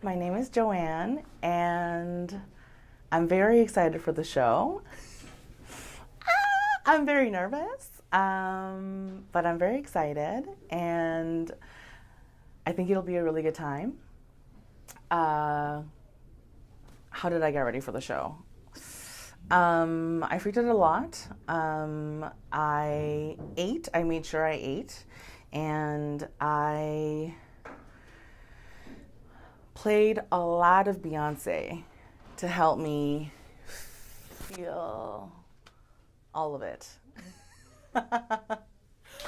My name is Joanne, and I'm very excited for the show. I'm very nervous, but I'm very excited, and I think it'll be a really good time. How did I get ready for the show? I freaked out a lot. I made sure I ate, and I played a lot of Beyonce to help me feel all of it. We love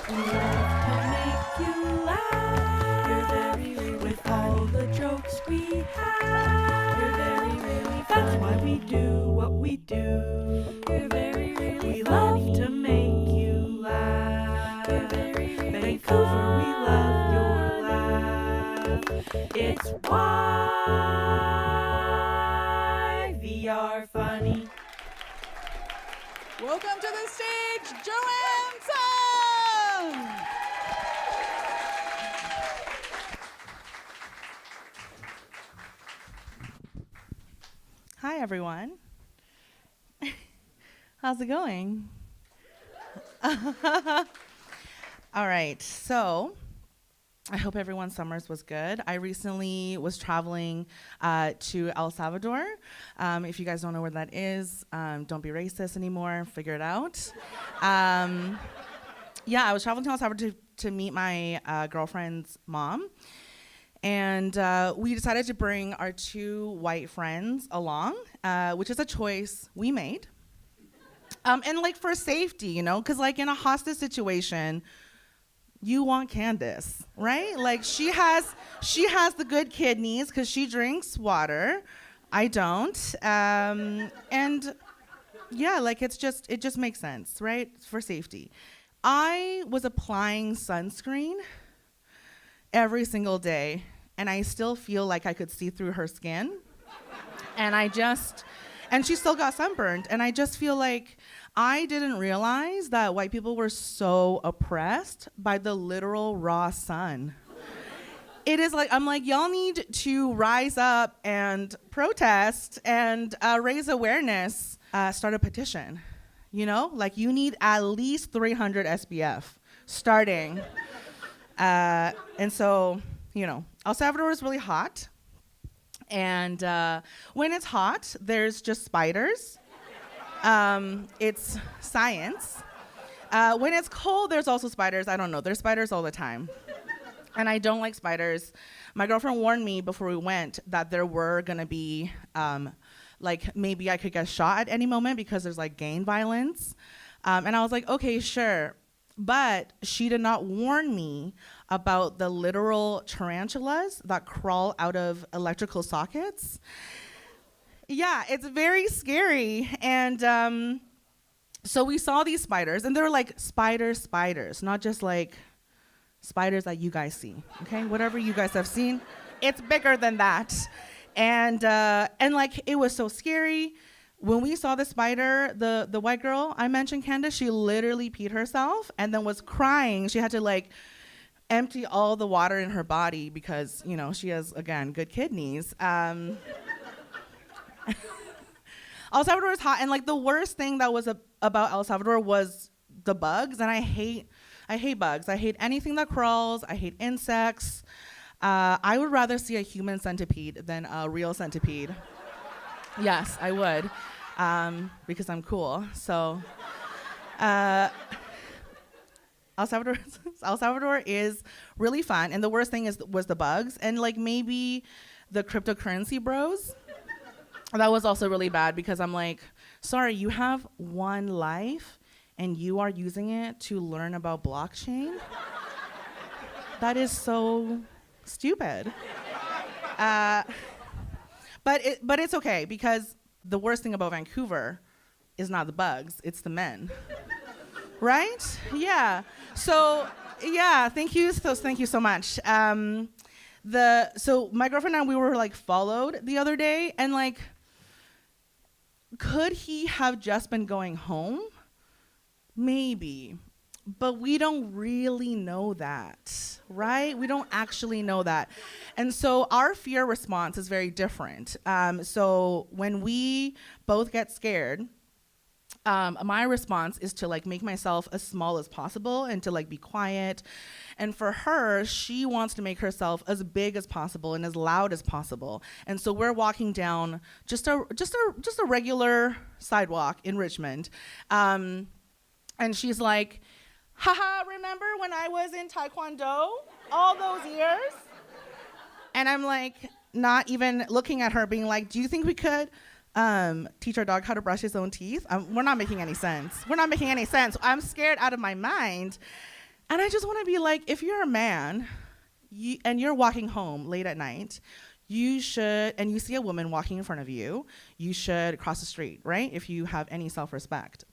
to make you laugh. You're very, really with all the jokes we have. You're very, really funny. That's why we do what we do. You're very, really we funny. Love to make you laugh. You're very, really Vancouver, we love your laugh. It's YVR Funny. Welcome to the stage, Joanne Tsung! Hi, everyone. How's it going? All right, so I hope everyone's summers was good. I recently was traveling to El Salvador. If you guys don't know where that is, don't be racist anymore, figure it out. Yeah, I was traveling to El Salvador to meet my girlfriend's mom. And we decided to bring our two white friends along, which is a choice we made. And like for safety, you know, because like in a hostage situation, you want Candace, right? Like she has the good kidneys because she drinks water. I don't. And yeah, like it just makes sense, right? For safety. I was applying sunscreen every single day, and I still feel like I could see through her skin. And she still got sunburned, and I just feel like I didn't realize that white people were so oppressed by the literal raw sun. It is like, I'm like, y'all need to rise up and protest and raise awareness, start a petition, you know? Like you need at least 300 SPF starting. And so, you know, El Salvador is really hot. And when it's hot, there's just spiders. It's science. When it's cold, there's also spiders. I don't know. There's spiders all the time. And I don't like spiders. My girlfriend warned me before we went that there were going to be, like, maybe I could get shot at any moment because there's, like, gang violence. And I was like, okay, sure. But she did not warn me about the literal tarantulas that crawl out of electrical sockets. Yeah, it's very scary. And so we saw these spiders, and they were like spiders, not just like spiders that you guys see, okay? Whatever you guys have seen, it's bigger than that. And like, it was so scary. When we saw the spider, the white girl I mentioned, Candace, she literally peed herself and then was crying. She had to like empty all the water in her body because, you know, she has, again, good kidneys. El Salvador is hot, and like the worst thing that was about El Salvador was the bugs, and I hate bugs. I hate anything that crawls. I hate insects. I would rather see a human centipede than a real centipede. Yes, I would, because I'm cool. So, El Salvador is really fun, and the worst thing was the bugs, and like maybe the cryptocurrency bros. That was also really bad because I'm like, sorry, you have one life, and you are using it to learn about blockchain? That is so stupid. But it's okay because the worst thing about Vancouver is not the bugs, it's the men. Right? Yeah. So yeah, thank you so much. So my girlfriend and I, we were like followed the other day, and like, could he have just been going home? Maybe. but we don't really know that, right? We don't actually know that. And so our fear response is very different. So when we both get scared, my response is to like make myself as small as possible and to like be quiet. And for her, she wants to make herself as big as possible and as loud as possible. And so we're walking down just a regular sidewalk in Richmond. And she's like, haha, remember when I was in Taekwondo all those years? And I'm like, not even looking at her, being like, do you think we could teach our dog how to brush his own teeth? We're not making any sense. I'm scared out of my mind. And I just want to be like, if you're a man and you're walking home late at night, you should, and you see a woman walking in front of you, you should cross the street, right? If you have any self-respect.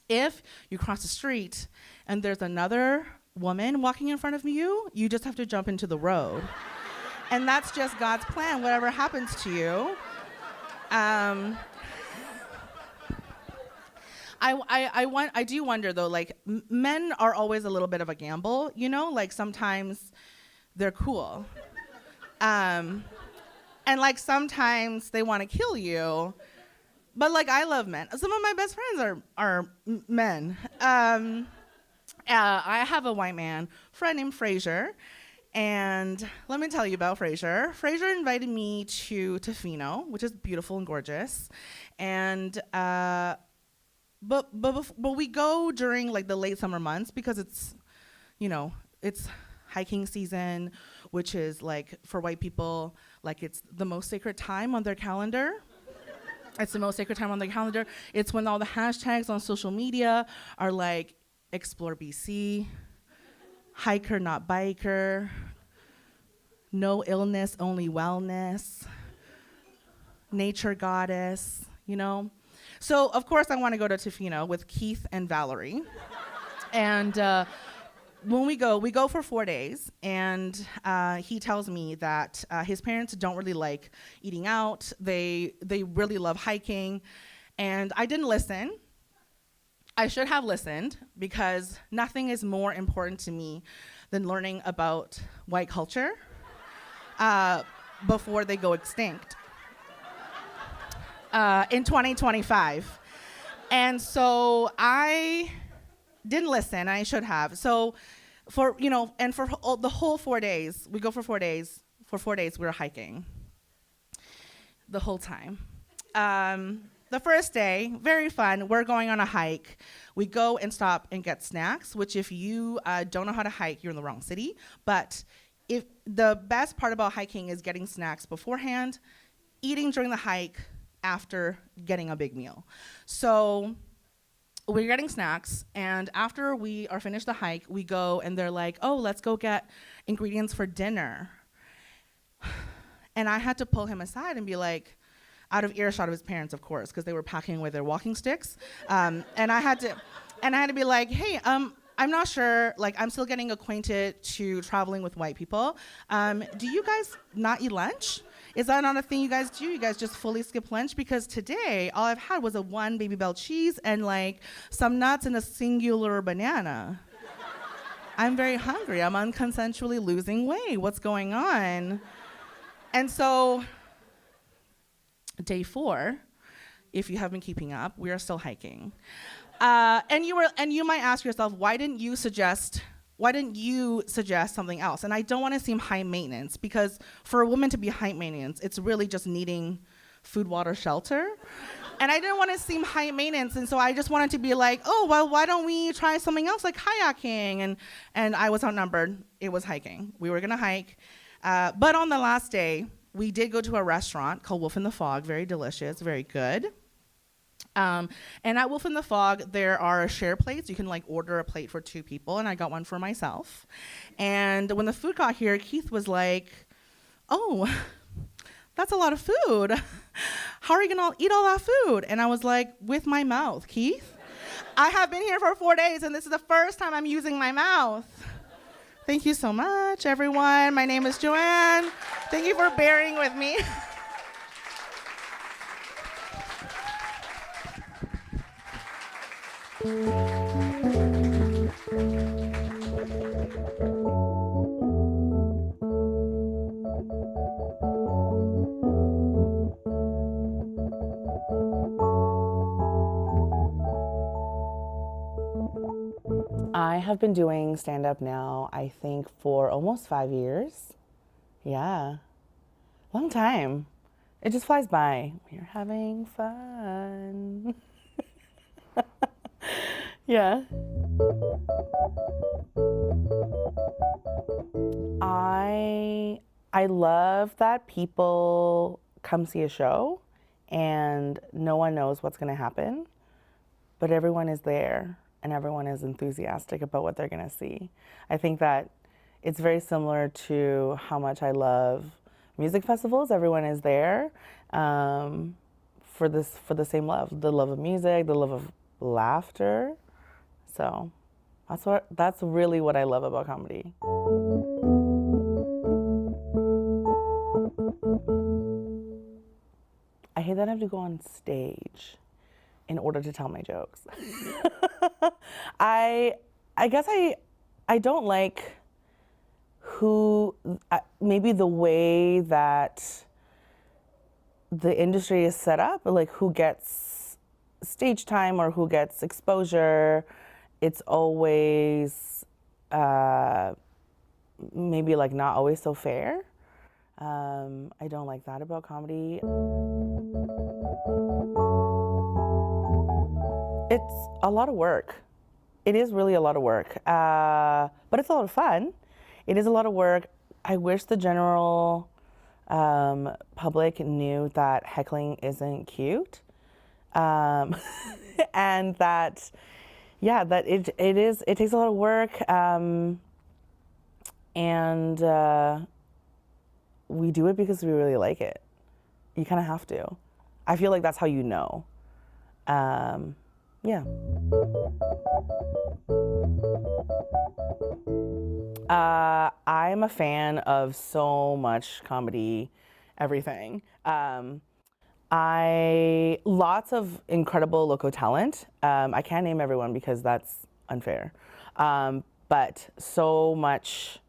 If you cross the street and there's another woman walking in front of you, you just have to jump into the road. And that's just God's plan, whatever happens to you. I do wonder though, like men are always a little bit of a gamble, you know, like sometimes they're cool. And like sometimes they want to kill you, but like I love men. Some of my best friends are men. I have a white man friend named Fraser. And let me tell you about Fraser. Fraser invited me to Tofino, which is beautiful and gorgeous. And but we go during like the late summer months because it's, you know, it's hiking season, which is like for white people, like it's the most sacred time on their calendar. It's the most sacred time on their calendar. It's when all the hashtags on social media are like explore BC, hiker, not biker, no illness, only wellness, nature goddess, you know? So, of course, I want to go to Tofino with Keith and Valerie. And when we go for 4 days, and he tells me that his parents don't really like eating out. They really love hiking. And I didn't listen. I should have listened, because nothing is more important to me than learning about white culture before they go extinct in 2025. And so I didn't listen. I should have. So for the whole 4 days, we go for 4 days. For 4 days, we were hiking the whole time. The first day, very fun. We're going on a hike. We go and stop and get snacks, which if you don't know how to hike, you're in the wrong city. But if the best part about hiking is getting snacks beforehand, eating during the hike, after getting a big meal. So we're getting snacks, and after we are finished the hike, we go and they're like, oh, let's go get ingredients for dinner. And I had to pull him aside and be like, out of earshot of his parents, of course, because they were packing away their walking sticks. And I had to be like, hey, I'm not sure, like I'm still getting acquainted to traveling with white people. Do you guys not eat lunch? Is that not a thing you guys do? You guys just fully skip lunch? Because today, all I've had was a 1 Baby Bell cheese and like some nuts and a singular banana. I'm very hungry. I'm unconsensually losing weight. What's going on? And so, day 4, if you have been keeping up, we are still hiking. And you might ask yourself, why didn't you suggest something else? And I don't want to seem high maintenance, because for a woman to be high maintenance, it's really just needing food, water, shelter. And I didn't want to seem high maintenance, and so I just wanted to be like, oh, well, why don't we try something else like kayaking? And I was outnumbered. It was hiking. We were gonna hike. But on the last day, we did go to a restaurant called Wolf in the Fog. Very delicious, very good. And at Wolf in the Fog, there are share plates. You can like order a plate for 2 people, and I got one for myself. And when the food got here, Keith was like, oh, that's a lot of food. How are you gonna eat all that food? And I was like, with my mouth, Keith. I have been here for 4 days, and this is the first time I'm using my mouth. Thank you so much, everyone. My name is Joanne. Thank you for bearing with me. I have been doing stand-up now, I think, for almost 5 years. Yeah. Long time. It just flies by. We're having fun. Yeah. I love that people come see a show and no one knows what's going to happen, but everyone is there and everyone is enthusiastic about what they're going to see. I think that it's very similar to how much I love music festivals. Everyone is there for the same love, the love of music, the love of laughter. So that's really what I love about comedy. I hate that I have to go on stage in order to tell my jokes. I guess I don't like maybe the way that the industry is set up, like who gets stage time or who gets exposure. It's always maybe like not always so fair. I don't like that about comedy. It's a lot of work. It is really a lot of work, but it's a lot of fun. It is a lot of work. I wish the general public knew that heckling isn't cute, and that, yeah, that it takes a lot of work, and we do it because we really like it. You kind of have to. I feel like that's how you know. Yeah. I'm a fan of so much comedy, everything. Lots of incredible local talent. I can't name everyone because that's unfair. But so much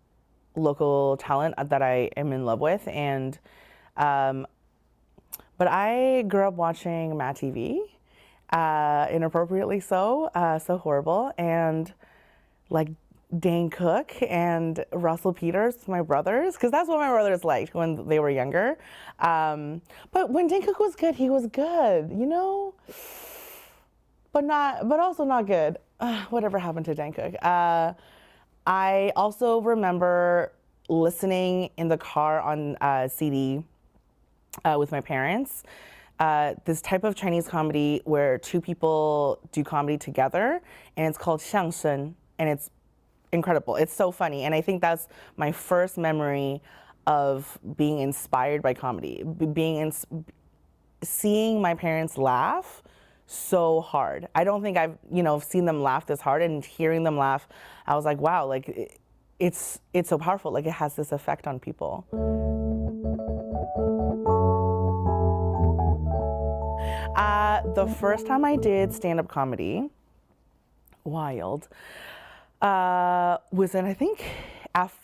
local talent that I am in love with, and but I grew up watching Matt TV, inappropriately so horrible, and like Dane Cook and Russell Peters, my brothers, because that's what my brothers liked when they were younger. But when Dane Cook was good, he was good, you know, but also not good. Whatever happened to Dane Cook? I also remember listening in the car on CD with my parents. This type of Chinese comedy where two people do comedy together, and it's called 相声, and it's incredible. It's so funny, and I think that's my first memory of being inspired by comedy, seeing my parents laugh so hard. I don't think I've seen them laugh this hard, and hearing them laugh, I was like, wow, like it's so powerful. Like it has this effect on people. The first time I did stand-up comedy, wild, was in, I think,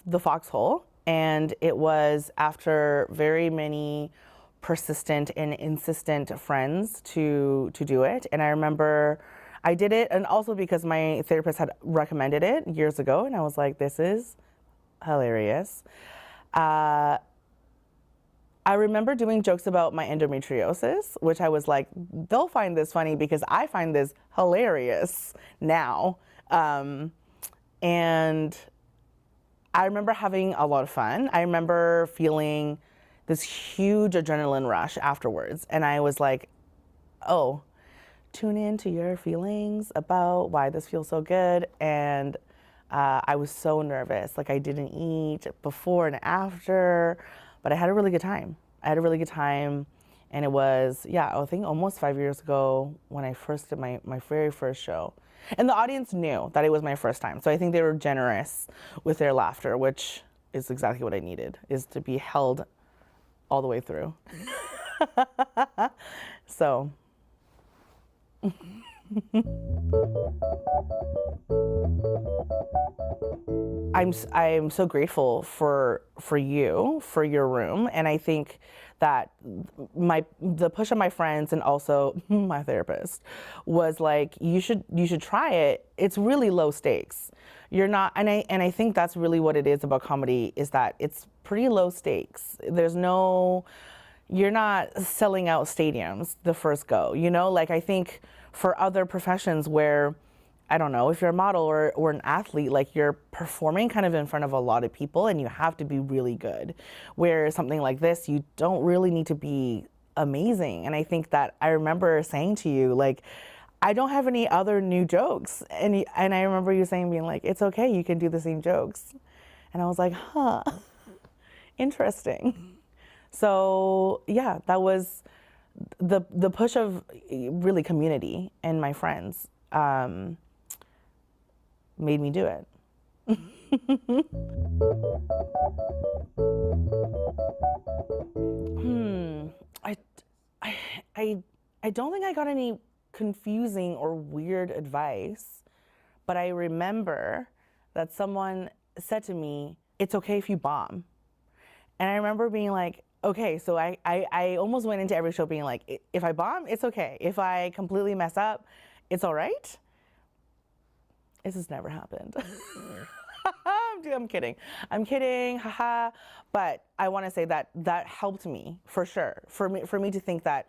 the Foxhole, and it was after very many persistent and insistent friends to do it. And I remember I did it, and also because my therapist had recommended it years ago, and I was like, this is hilarious. I remember doing jokes about my endometriosis, which I was like, they'll find this funny because I find this hilarious now. And I remember having a lot of fun. I remember feeling this huge adrenaline rush afterwards. And I was like, oh, tune in to your feelings about why this feels so good. And I was so nervous. Like I didn't eat before and after, but I had a really good time. And it was, yeah, I think almost 5 years ago when I first did my very first show. And the audience knew that it was my first time. So I think they were generous with their laughter, which is exactly what I needed, is to be held all the way through. So. I'm so grateful for you, for your room, and I think that the push of my friends and also my therapist was like, you should try it. It's really low stakes. You're not, and I think that's really what it is about comedy, is that it's pretty low stakes. You're not selling out stadiums the first go, you know? Like, I think for other professions where, I don't know, if you're a model or an athlete, like, you're performing kind of in front of a lot of people and you have to be really good. Where something like this, you don't really need to be amazing. And I think that I remember saying to you, like, I don't have any other new jokes. And I remember you saying, being like, it's okay, you can do the same jokes. And I was like, huh, interesting. So yeah, that was the push of really community and my friends made me do it. I don't think I got any confusing or weird advice, but I remember that someone said to me, it's okay if you bomb. And I remember being like, okay, so I almost went into every show being like, if I bomb, it's okay. If I completely mess up, it's all right. This has never happened. I'm kidding. I'm kidding, haha. But I want to say that that helped me for sure. For me to think that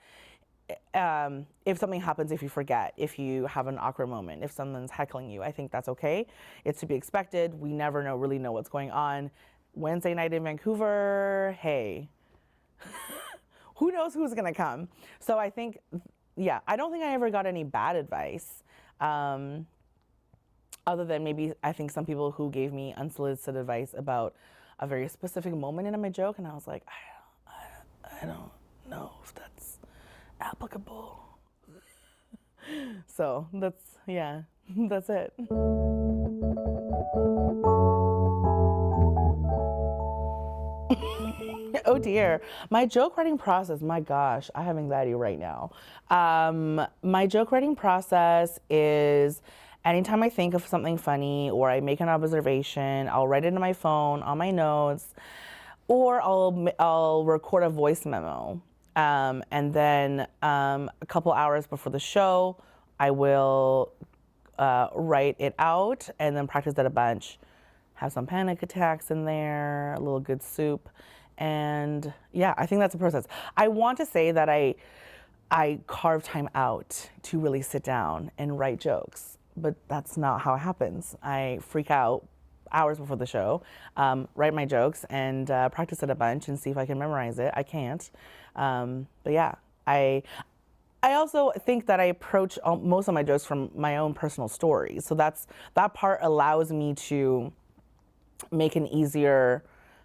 if something happens, if you forget, if you have an awkward moment, if someone's heckling you, I think that's okay. It's to be expected. We never really know what's going on. Wednesday night in Vancouver, hey, who knows who's gonna come? So I think, yeah, I don't think I ever got any bad advice. Other than maybe, I think some people who gave me unsolicited advice about a very specific moment in my joke, and I was like, I don't know if that's applicable. So that's it. Oh dear, my joke writing process, my gosh, I have anxiety right now. My joke writing process is, anytime I think of something funny or I make an observation, I'll write it in my phone, on my notes, or I'll record a voice memo. And then a couple hours before the show, I will write it out and then practice it a bunch. Have some panic attacks in there, a little good soup. And yeah, I think that's a process. I want to say that I carve time out to really sit down and write jokes, but that's not how it happens. I freak out hours before the show, write my jokes and practice it a bunch and see if I can memorize it. I can't. But yeah, I also think that I approach most of my jokes from my own personal stories. So that part allows me to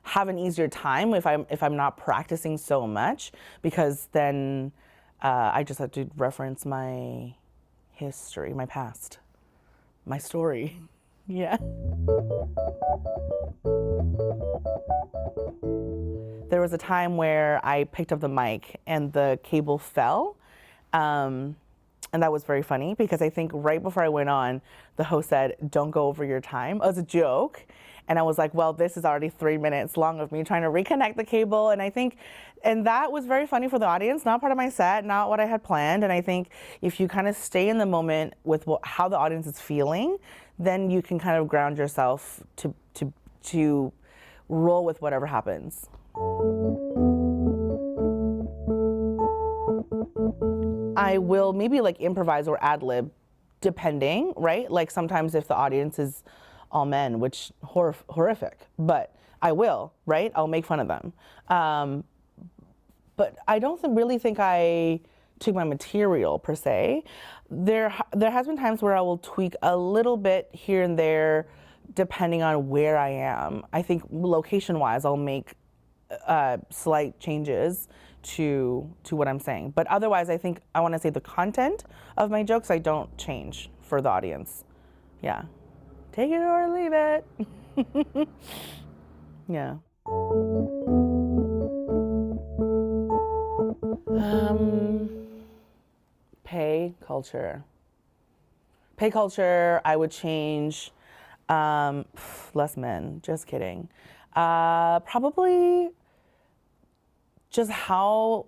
have an easier time if I'm not practicing so much, because then I just have to reference my history, my past, my story. Yeah. There was a time where I picked up the mic and the cable fell. And that was very funny because I think right before I went on, the host said, "Don't go over your time," as a joke. And I was like, well, this is already 3 minutes long of me trying to reconnect the cable. And that was very funny for the audience, not part of my set, not what I had planned. And I think if you kind of stay in the moment with how the audience is feeling, then you can kind of ground yourself to roll with whatever happens. I will maybe like improvise or ad lib, depending, right? Like sometimes if the audience is all men, which horrific, but I will, right? I'll make fun of them. But I don't really think I took my material per se. There has been times where I will tweak a little bit here and there, depending on where I am. I think location-wise, I'll make slight changes to what I'm saying. But otherwise, I think I want to say the content of my jokes, I don't change for the audience. Yeah. Take it or leave it. Yeah. Pay culture. Pay culture, I would change less men, just kidding. Probably just how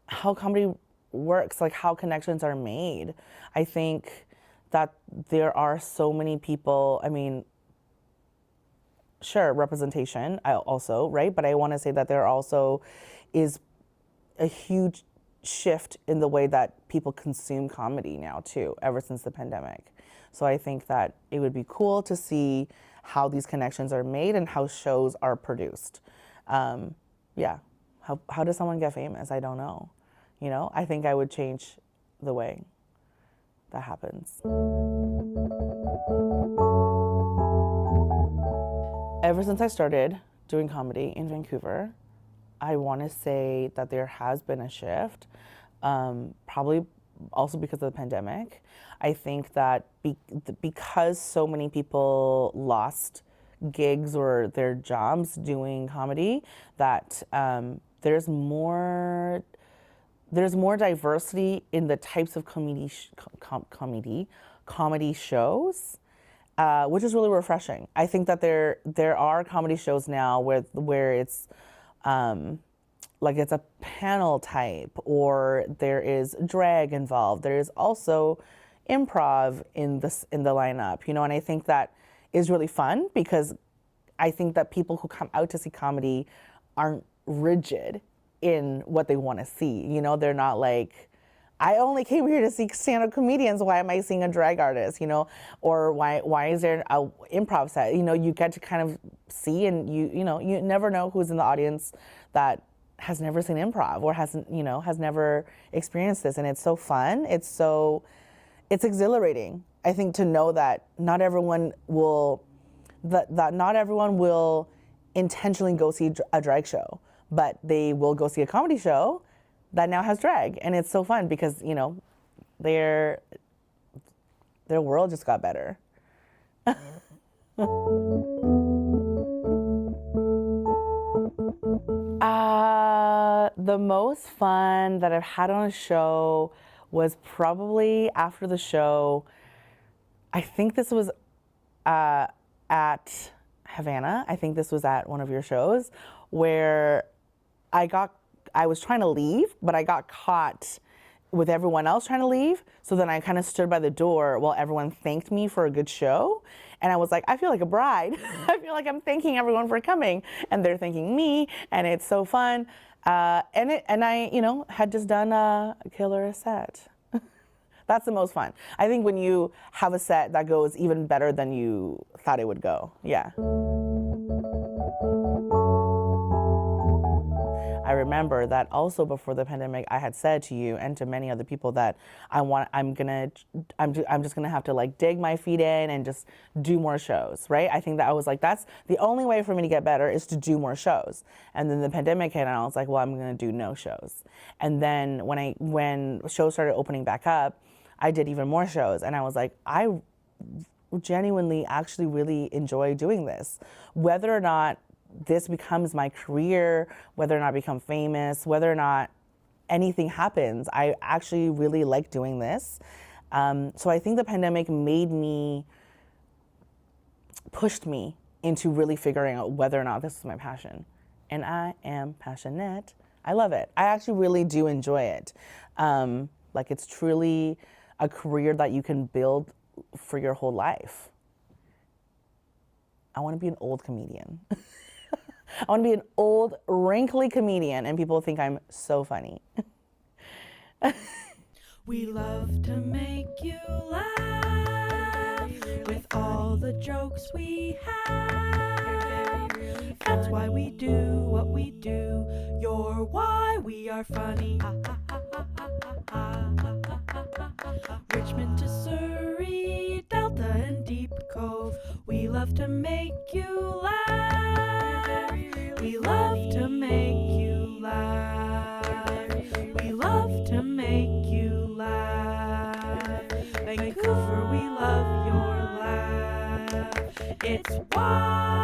comedy works, like how connections are made. I think that there are so many people, I mean, sure, representation also, right? But I want to say that there also is a huge shift in the way that people consume comedy now too, ever since the pandemic. So I think that it would be cool to see how these connections are made and how shows are produced. Yeah, how does someone get famous? I don't know. You know, I think I would change the way that happens. Ever since I started doing comedy in Vancouver, I want to say that there has been a shift, probably also because of the pandemic. I think that because so many people lost gigs or their jobs doing comedy, that there's more diversity in the types of comedy shows, which is really refreshing. I think that there are comedy shows now where it's like it's a panel type, or there is drag involved. There is also improv in the lineup, you know, and I think that is really fun because I think that people who come out to see comedy aren't rigid in what they want to see. You know, they're not like, I only came here to see stand-up comedians. Why am I seeing a drag artist? You know, or why is there an improv set? You know, you get to kind of see, and you know, you never know who's in the audience that has never seen improv or has never experienced this, and it's so fun. It's exhilarating. I think to know that not everyone will intentionally go see a drag show, but they will go see a comedy show that now has drag, and it's so fun because, you know, their world just got better. The most fun that I've had on a show was probably after the show. I think this was at Havana. I think this was at one of your shows where I was trying to leave, but I got caught with everyone else trying to leave. So then I kind of stood by the door while everyone thanked me for a good show. And I was like, I feel like a bride. I feel like I'm thanking everyone for coming, and they're thanking me, and it's so fun. And I, you know, had just done a killer set. That's the most fun. I think when you have a set that goes even better than you thought it would go. Yeah. I remember that also before the pandemic, I had said to you and to many other people that I'm just gonna have to like dig my feet in and just do more shows, right? I think that I was like, that's the only way for me to get better is to do more shows. And then the pandemic hit, and I was like, well, I'm gonna do no shows. And then when shows started opening back up, I did even more shows, and I was like, I genuinely actually really enjoy doing this, whether or not this becomes my career, whether or not I become famous, whether or not anything happens, I actually really like doing this. So I think the pandemic pushed me into really figuring out whether or not this is my passion. And I am passionate. I love it. I actually really do enjoy it. Like it's truly a career that you can build for your whole life. I want to be an old comedian. I want to be an old, wrinkly comedian, and people think I'm so funny. We love to make you laugh with all the jokes we have. That's why we do what we do. You're why we are funny. Richmond to Surrey, Delta and Deep Cove. We love to make you laugh. We love to make you laugh. We love to make you laugh. Vancouver, we love your laugh. It's why